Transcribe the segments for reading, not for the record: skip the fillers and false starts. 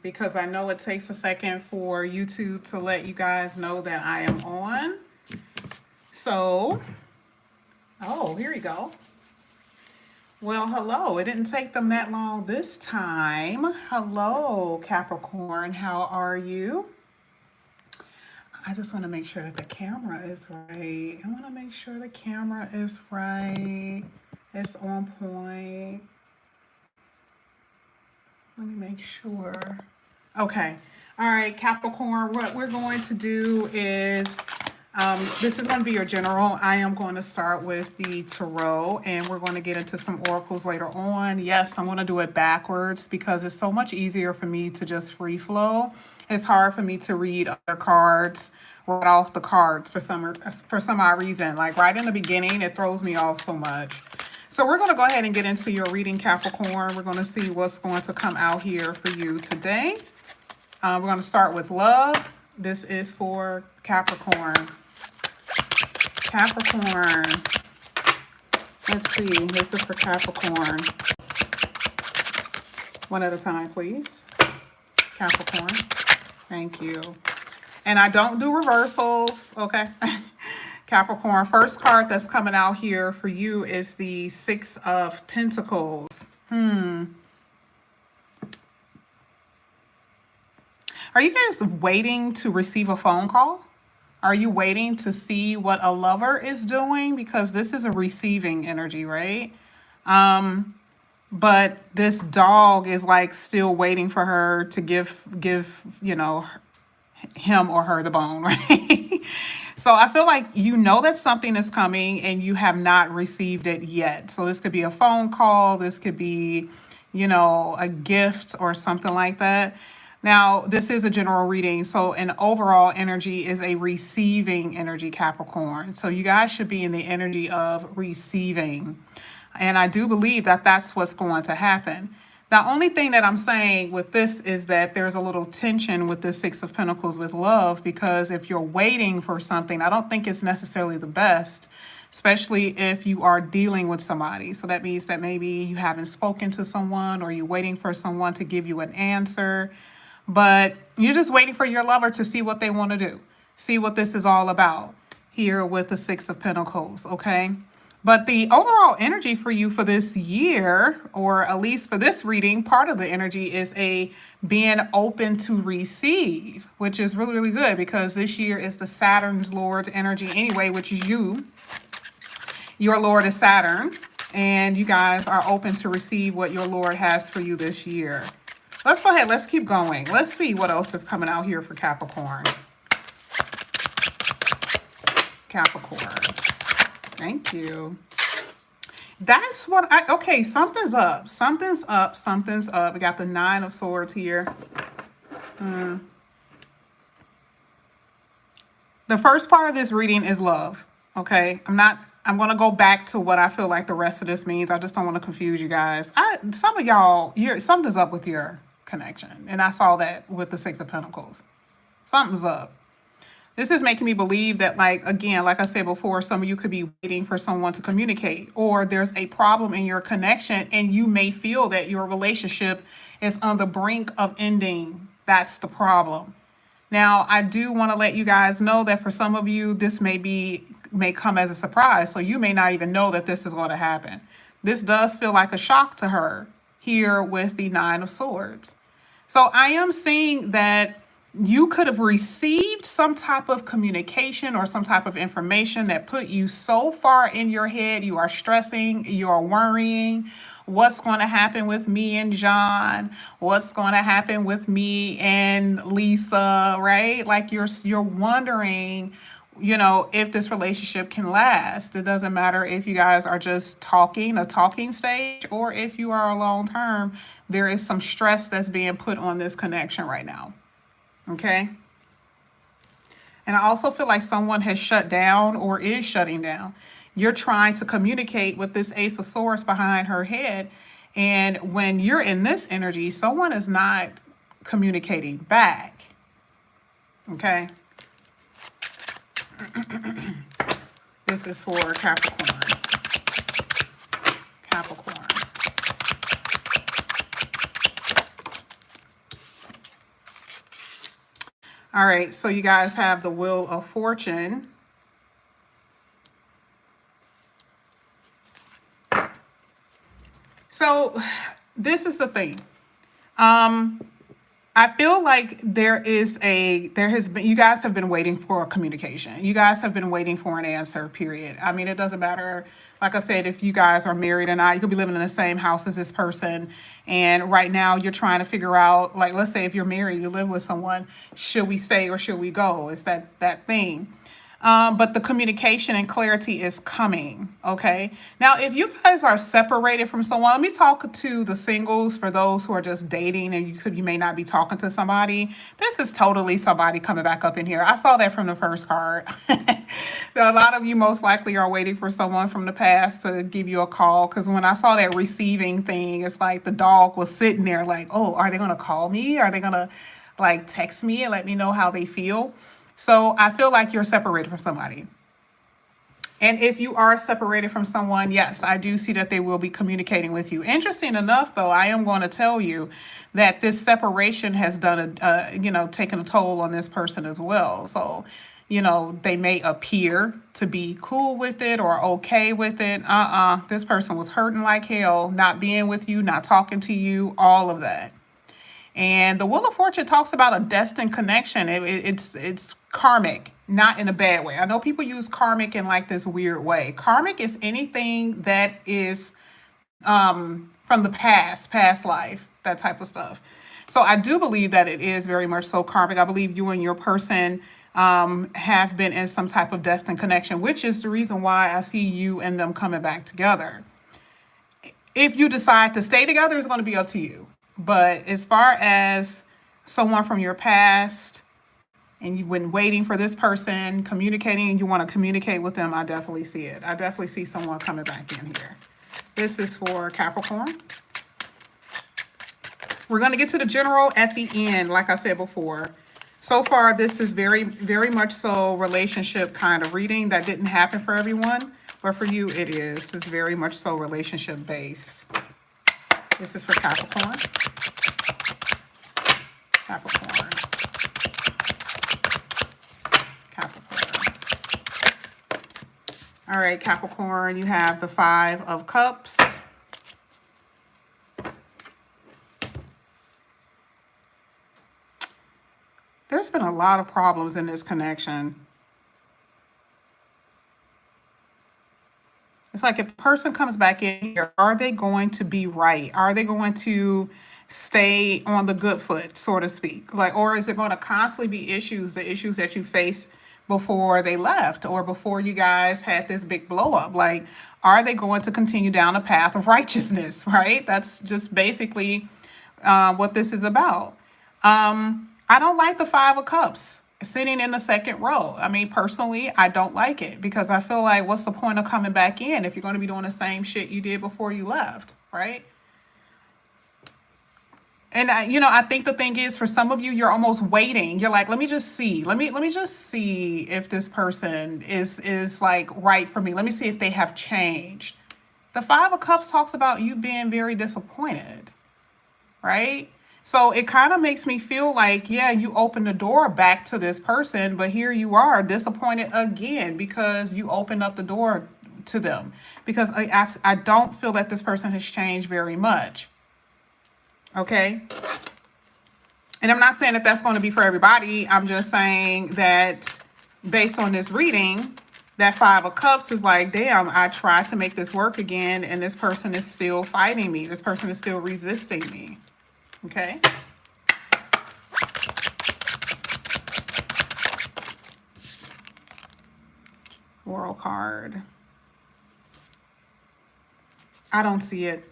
because I know it takes a second for YouTube to let you guys know that I am on. So, oh, here we go. Well, hello. It didn't take them that long this time. Hello, Capricorn. How are you? I just want to make sure that the camera is right. I want to make sure the camera is right. It's on point. Let me make sure. Okay. All right, Capricorn, what we're going to do is, this is going to be your general. I am going to start with the tarot, and we're going to get into some oracles later on. Yes, I'm going to do it backwards because it's so much easier for me to just free flow. It's hard for me to read other cards, right off the cards for some odd reason. Like right in the beginning, it throws me off so much. So we're going to go ahead and get into your reading, Capricorn. We're going to see what's going to come out here for you today. We're going to start with love. This is for Capricorn. Capricorn. Let's see. This is for Capricorn. One at a time, please. Capricorn. Thank you. And I don't do reversals, okay? Capricorn, first card that's coming out here for you is the Six of Pentacles. Are you guys waiting to receive a phone call? Are you waiting to see what a lover is doing? Because this is a receiving energy, right? But this dog is like still waiting for her to give, you know, him or her the bone, right? So I feel like you know that something is coming and you have not received it yet. So this could be a phone call. This could be, you know, a gift or something like that. Now, this is a general reading. So an overall energy is a receiving energy, Capricorn. So you guys should be in the energy of receiving. And I do believe that that's what's going to happen. The only thing that I'm saying with this is that there's a little tension with the Six of Pentacles with love, because if you're waiting for something, I don't think it's necessarily the best, especially if you are dealing with somebody. So that means that maybe you haven't spoken to someone or you're waiting for someone to give you an answer, but you're just waiting for your lover to see what they want to do, see what this is all about here with the Six of Pentacles, okay? But the overall energy for you for this year, or at least for this reading, part of the energy is a being open to receive, which is really, really good because this year is the Saturn's Lord's energy anyway, which is you. Your Lord is Saturn, and you guys are open to receive what your Lord has for you this year. Let's go ahead. Let's keep going. Let's see what else is coming out here for Capricorn. Capricorn. Thank you. That's what okay, something's up. Something's up. Something's up. We got the Nine of Swords here. The first part of this reading is love. Okay. I'm going to go back to what I feel like the rest of this means. I just don't want to confuse you guys. Some of y'all, something's up with your connection. And I saw that with the Six of Pentacles. Something's up. This is making me believe that, like, again, like I said before, some of you could be waiting for someone to communicate, or there's a problem in your connection and you may feel that your relationship is on the brink of ending. That's the problem. Now, I do want to let you guys know that for some of you, this may come as a surprise. So you may not even know that this is going to happen. This does feel like a shock to her here with the Nine of Swords. So I am seeing that you could have received some type of communication or some type of information that put you so far in your head. You are stressing, you are worrying. What's going to happen with me and John? What's going to happen with me and Lisa, right? Like you're wondering, you know, if this relationship can last. It doesn't matter if you guys are just talking, a talking stage, or if you are a long term. There is some stress that's being put on this connection right now. Okay. And I also feel like someone has shut down or is shutting down. You're trying to communicate with this Ace of Swords behind her head. And when you're in this energy, someone is not communicating back. Okay. This is for Capricorn. Capricorn. All right, so you guys have the Wheel of Fortune. So this is the thing. Um, I feel like there has been, you guys have been waiting for a communication. You guys have been waiting for an answer, period. I mean, it doesn't matter. Like I said, if you guys are married or not, you could be living in the same house as this person. And right now you're trying to figure out, like, let's say if you're married, you live with someone, should we stay or should we go? It's that thing. But the communication and clarity is coming. Okay. Now, if you guys are separated from someone, let me talk to the singles for those who are just dating and you may not be talking to somebody. This is totally somebody coming back up in here. I saw that from the first card. A lot of you most likely are waiting for someone from the past to give you a call. Because when I saw that receiving thing, it's like the dog was sitting there like, oh, are they going to call me? Are they going to like text me and let me know how they feel? So I feel like you're separated from somebody. And if you are separated from someone, yes, I do see that they will be communicating with you. Interesting enough, though, I am going to tell you that this separation has done taken a toll on this person as well. So, they may appear to be cool with it or okay with it. This person was hurting like hell, not being with you, not talking to you, all of that. And the Wheel of Fortune talks about a destined connection. It's karmic, not in a bad way. I know people use karmic in like this weird way. Karmic is anything that is from the past life, that type of stuff. So I do believe that it is very much so karmic. I believe you and your person have been in some type of destined connection, which is the reason why I see you and them coming back together. If you decide to stay together, it's going to be up to you. But as far as someone from your past and you've been waiting for this person, communicating, and you want to communicate with them, I definitely see it. I definitely see someone coming back in here. This is for Capricorn. We're going to get to the general at the end, like I said before. So far, this is very, very much so relationship kind of reading. That didn't happen for everyone, but for you, it is. It's very much so relationship based. This is for Capricorn. Capricorn. Capricorn. All right, Capricorn, you have the Five of Cups. There's been a lot of problems in this connection. It's like if the person comes back in here, are they going to be right? Are they going to stay on the good foot, so to speak? Like, or is it going to constantly be issues, the issues that you faced before they left or before you guys had this big blow up? Like, are they going to continue down a path of righteousness, right? That's just basically what this is about. I don't like the Five of Cups sitting in the second row. I mean, personally, I don't like it because I feel like what's the point of coming back in if you're going to be doing the same shit you did before you left, right? And I think the thing is, for some of you, you're almost waiting. You're like, let me just see. Let me just see if this person is like right for me. Let me see if they have changed. The Five of Cups talks about you being very disappointed, right? So it kind of makes me feel like, yeah, you opened the door back to this person, but here you are disappointed again because you opened up the door to them. Because I don't feel that this person has changed very much. Okay. And I'm not saying that that's going to be for everybody. I'm just saying that based on this reading, that Five of Cups is like, damn, I tried to make this work again, and this person is still fighting me. This person is still resisting me. Okay. World card. I don't see it.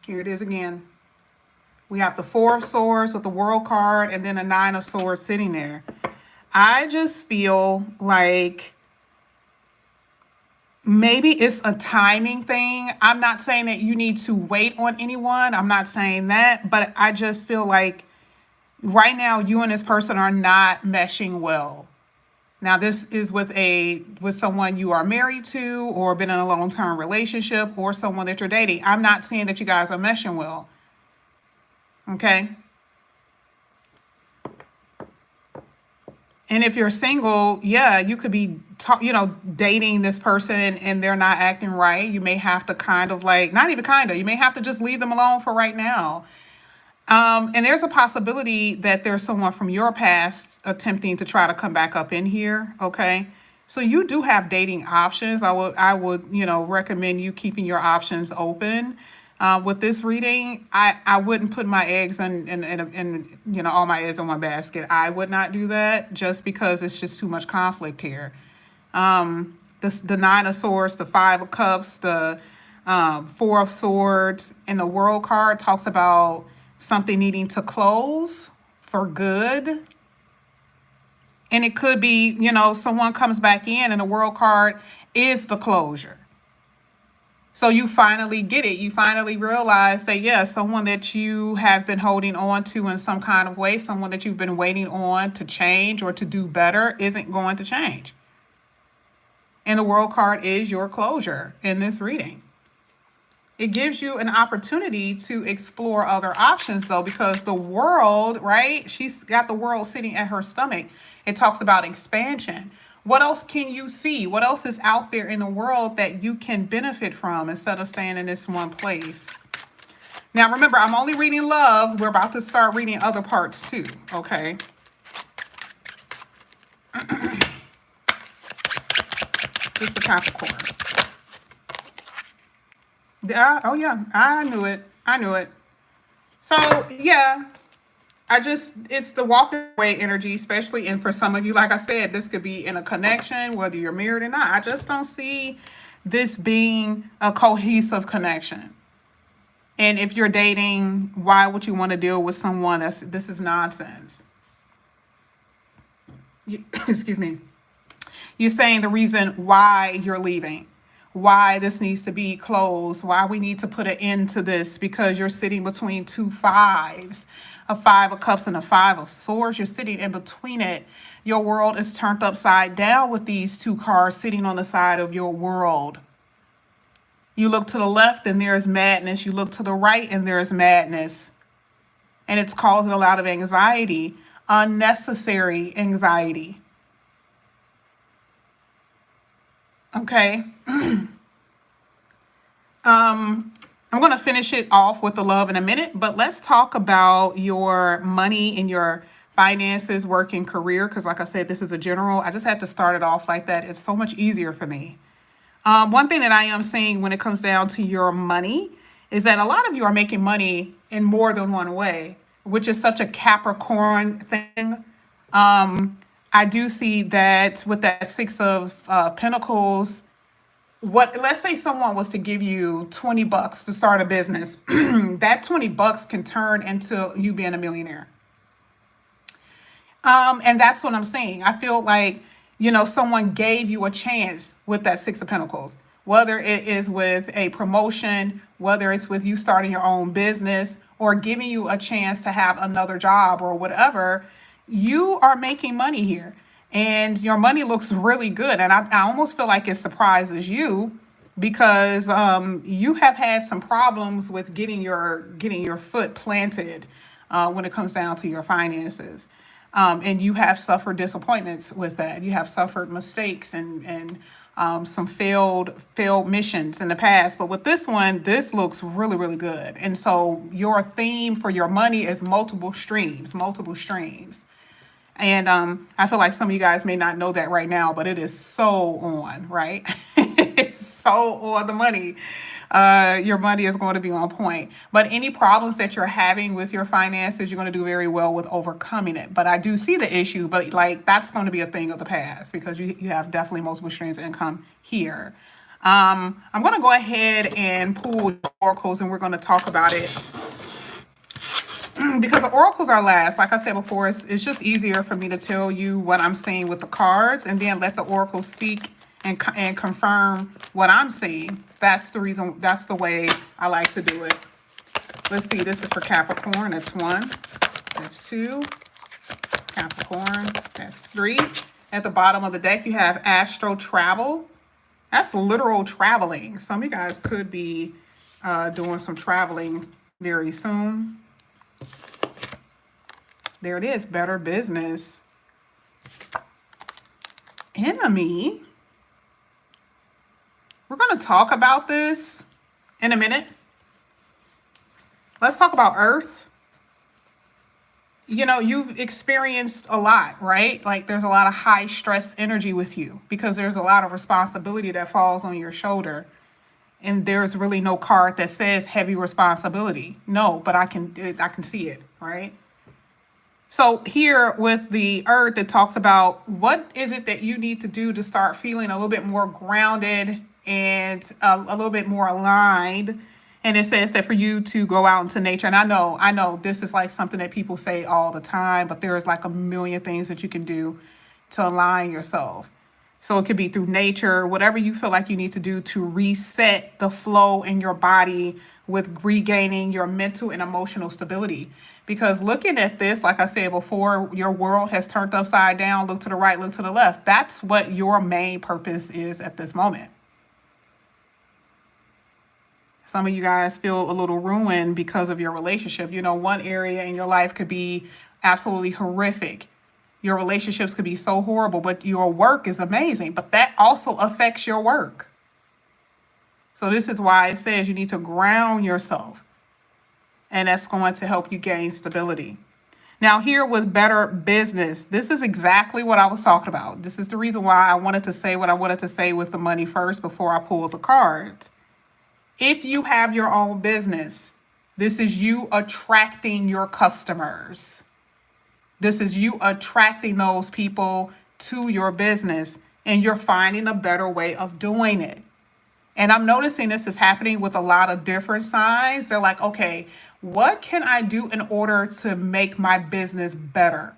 Here it is again. We have the Four of Swords with the World card and then a Nine of Swords sitting there. I just feel like maybe it's a timing thing. I'm not saying that you need to wait on anyone. I'm not saying that, but I just feel like right now you and this person are not meshing well. Now, this is with someone you are married to or been in a long-term relationship or someone that you're dating. I'm not saying that you guys are meshing well. Okay. And if you're single, yeah, you could be, dating this person and they're not acting right. You may have to kind of like, not even kind of, you may have to just leave them alone for right now. And there's a possibility that there's someone from your past attempting to try to come back up in here. Okay. So you do have dating options. I would, recommend you keeping your options open. With this reading, I wouldn't put my eggs in all my eggs in one basket. I would not do that just because it's just too much conflict here. The Nine of Swords, the Five of Cups, the Four of Swords, and the World card talks about something needing to close for good. And it could be, someone comes back in and the World card is the closure. So you finally get it. You finally realize that, yeah, someone that you have been holding on to in some kind of way, someone that you've been waiting on to change or to do better, isn't going to change. And the World card is your closure in this reading. It gives you an opportunity to explore other options, though, because the world, right? She's got the world sitting at her stomach. It talks about expansion. What else can you see? What else is out there in the world that you can benefit from instead of staying in this one place? Now, remember, I'm only reading love. We're about to start reading other parts too, okay? Just for Capricorn. Oh, yeah, I knew it. I knew it. So, yeah, it's the walking away energy, especially, and for some of you, like I said, this could be in a connection, whether you're married or not. I just don't see this being a cohesive connection. And if you're dating, why would you want to deal with someone this is nonsense? Excuse me. You're saying the reason why you're leaving, why this needs to be closed, why we need to put an end to this, because you're sitting between two fives, a Five of Cups and a Five of Swords. You're sitting in between it. Your world is turned upside down with these two cards sitting on the side of your world. You look to the left and there's madness. You look to the right and there's madness. And it's causing a lot of anxiety, unnecessary anxiety. Okay. I'm going to finish it off with the love in a minute, but let's talk about your money and your finances, work, and career, because like I said, this is a general. I just had to start it off like that. It's so much easier for me. One thing that I am seeing when it comes down to your money is that a lot of you are making money in more than one way, which is such a Capricorn thing. I do see that with that Six of Pentacles, let's say someone was to give you $20 to start a business, that $20 can turn into you being a millionaire. And that's what I'm saying. I feel like, someone gave you a chance with that Six of Pentacles, whether it is with a promotion, whether it's with you starting your own business, or giving you a chance to have another job or whatever. You are making money here and your money looks really good. And I almost feel like it surprises you because you have had some problems with getting your foot planted when it comes down to your finances. And you have suffered disappointments with that. You have suffered mistakes and some failed missions in the past. But with this one, this looks really, really good. And so your theme for your money is multiple streams. And I feel like some of you guys may not know that right now, but it is so on, right? It's so on the money. Your money is going to be on point. But any problems that you're having with your finances, you're going to do very well with overcoming it. But I do see the issue, but like that's going to be a thing of the past because you have definitely multiple streams of income here. I'm going to go ahead and pull oracles and we're going to talk about it. Because the oracles are last, like I said before, it's just easier for me to tell you what I'm saying with the cards and then let the oracles speak and confirm what I'm seeing. That's the reason, that's the way I like to do it. Let's see, this is for Capricorn. That's 1. That's 2. Capricorn. That's 3. At the bottom of the deck, you have astro travel. That's literal traveling. Some of you guys could be doing some traveling very soon. There it is, better business. enemy, we're going to talk about this in a minute. Let's talk about Earth. You know, you've experienced a lot, right? Like there's a lot of high stress energy with you because there's a lot of responsibility that falls on your shoulder. And there's really no card that says heavy responsibility. No, but I can see it, right? So here with the Earth, it talks about what is it that you need to do to start feeling a little bit more grounded and a little bit more aligned. And it says that for you to go out into nature. And I know this is like something that people say all the time, but there's like a million things that you can do to align yourself. So it could be through nature, whatever you feel like you need to do to reset the flow in your body with regaining your mental and emotional stability. Because looking at this, like I said before, your world has turned upside down. Look to the right, look to the left. That's what your main purpose is at this moment. Some of you guys feel a little ruined because of your relationship. You know, one area in your life could be absolutely horrific. Your relationships could be so horrible, but your work is amazing. But that also affects your work. So this is why it says you need to ground yourself. And that's going to help you gain stability. Now, here with better business, this is exactly what I was talking about. This is the reason why I wanted to say what I wanted to say with the money first before I pulled the cards. If you have your own business, this is you attracting your customers. This is you attracting those people to your business, and you're finding a better way of doing it. And I'm noticing this is happening with a lot of different signs. They're like, okay, what can I do in order to make my business better?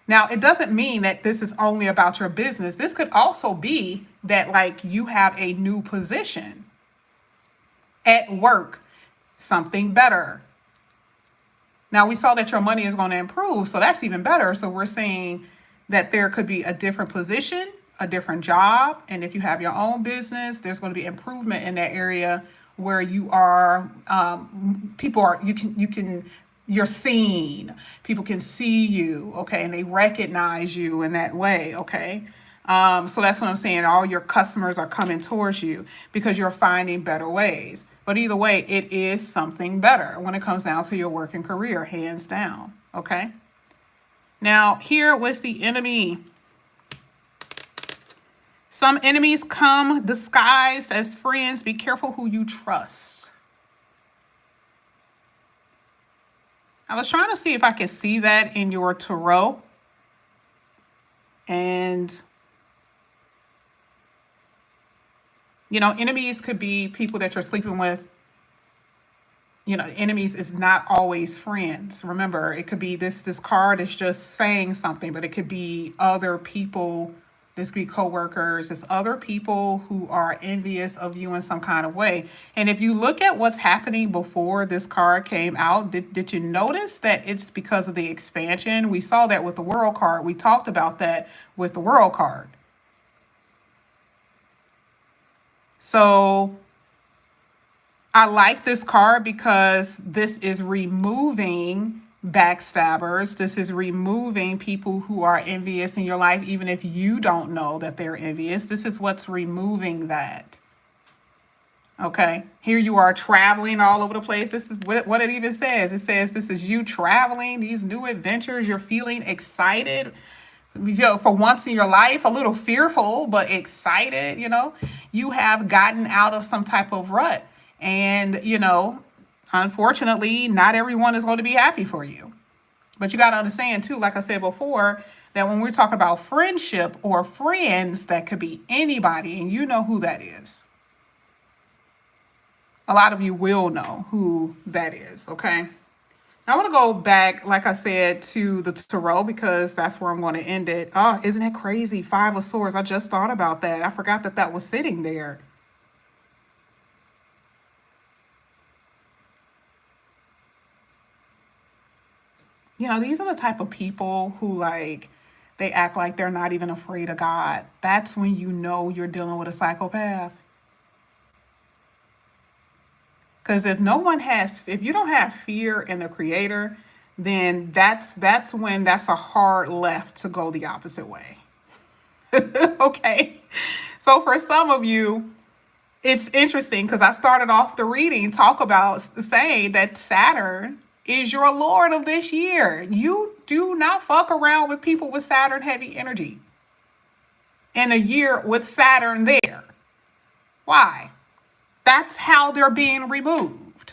Now, it doesn't mean that this is only about your business. This could also be that like you have a new position at work, something better. Now, we saw that your money is going to improve, so that's even better. So we're saying that there could be a different position, a different job. And if you have your own business, there's going to be improvement in that area where you are, you're seen. People can see you, okay, and they recognize you in that way, okay? So that's what I'm saying. All your customers are coming towards you because you're finding better ways. But either way, it is something better when it comes down to your work and career, hands down, okay? Now, here with the enemy, some enemies come disguised as friends. Be careful who you trust. I was trying to see if I could see that in your tarot. And, you know, enemies could be people that you're sleeping with. You know, enemies is not always friends. Remember, it could be this card is just saying something, but it could be other people. This could be coworkers. It's other people who are envious of you in some kind of way. And if you look at what's happening before this card came out, did you notice that it's because of the expansion? We saw that with the World card. We talked about that with the World card. So I like this card because this is removing backstabbers. This is removing people who are envious in your life, even if you don't know that they're envious. This is what's removing that. Okay, here you are traveling all over the place. This is what it even says. It says this is you traveling, these new adventures. You're feeling excited, you know, for once in your life, a little fearful, but excited. You know, you have gotten out of some type of rut. And, you know, unfortunately, not everyone is going to be happy for you. But you got to understand, too, like I said before, that when we're talking about friendship or friends, that could be anybody, and you know who that is. A lot of you will know who that is, okay? I want to go back, like I said, to the tarot because that's where I'm going to end it. Oh, isn't it crazy? 5 of Swords. I just thought about that. I forgot that that was sitting there. You know, these are the type of people who like, they act like they're not even afraid of God. That's when you know you're dealing with a psychopath. Because if you don't have fear in the creator, then that's when that's a hard left to go the opposite way. Okay. So for some of you, it's interesting because I started off the reading talk about saying that Saturn is your lord of this year. You do not fuck around with people with Saturn heavy energy in a year with Saturn there. Why? That's how they're being removed.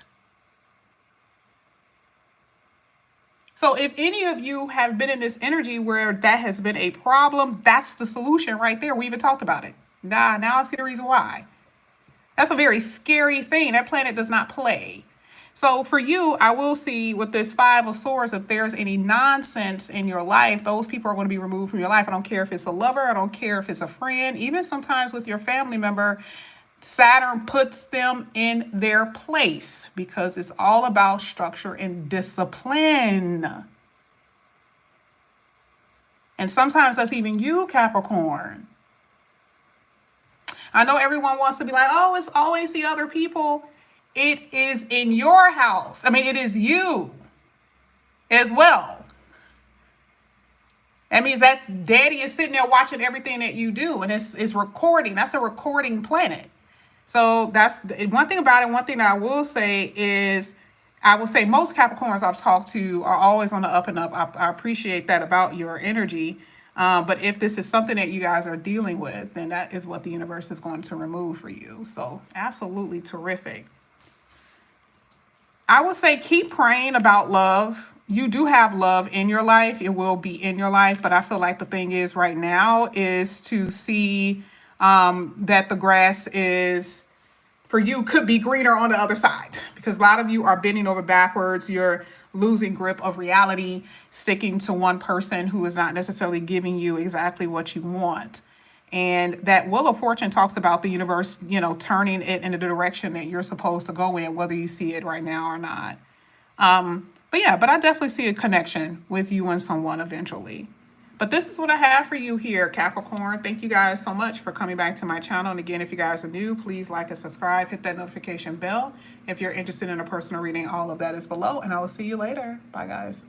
So if any of you have been in this energy where that has been a problem, that's the solution right there. We even talked about it. Now I see the reason why. That's a very scary thing. That planet does not play. So for you, I will see with this Five of Swords, if there's any nonsense in your life, those people are going to be removed from your life. I don't care if it's a lover. I don't care if it's a friend. Even sometimes with your family member, Saturn puts them in their place because it's all about structure and discipline. And sometimes that's even you, Capricorn. I know everyone wants to be like, oh, it's always the other people. It is in your house. I mean, it is you as well. That means that daddy is sitting there watching everything that you do, and it's recording. That's a recording planet. So that's one thing about it. One thing that I will say is, I will say most Capricorns I've talked to are always on the up and up. I appreciate that about your energy. But if this is something that you guys are dealing with, then that is what the universe is going to remove for you. So absolutely terrific. I would say keep praying about love. You do have love in your life. It will be in your life. But I feel like the thing is right now is to see that the grass is, for you, could be greener on the other side. Because a lot of you are bending over backwards. You're losing grip of reality, sticking to one person who is not necessarily giving you exactly what you want. And that Wheel of Fortune talks about the universe, turning it in the direction that you're supposed to go in, whether you see it right now or not. But I definitely see a connection with you and someone eventually. But this is what I have for you here, Capricorn. Thank you guys so much for coming back to my channel. And again, if you guys are new, please like and subscribe, hit that notification bell. If you're interested in a personal reading, all of that is below. And I will see you later. Bye, guys.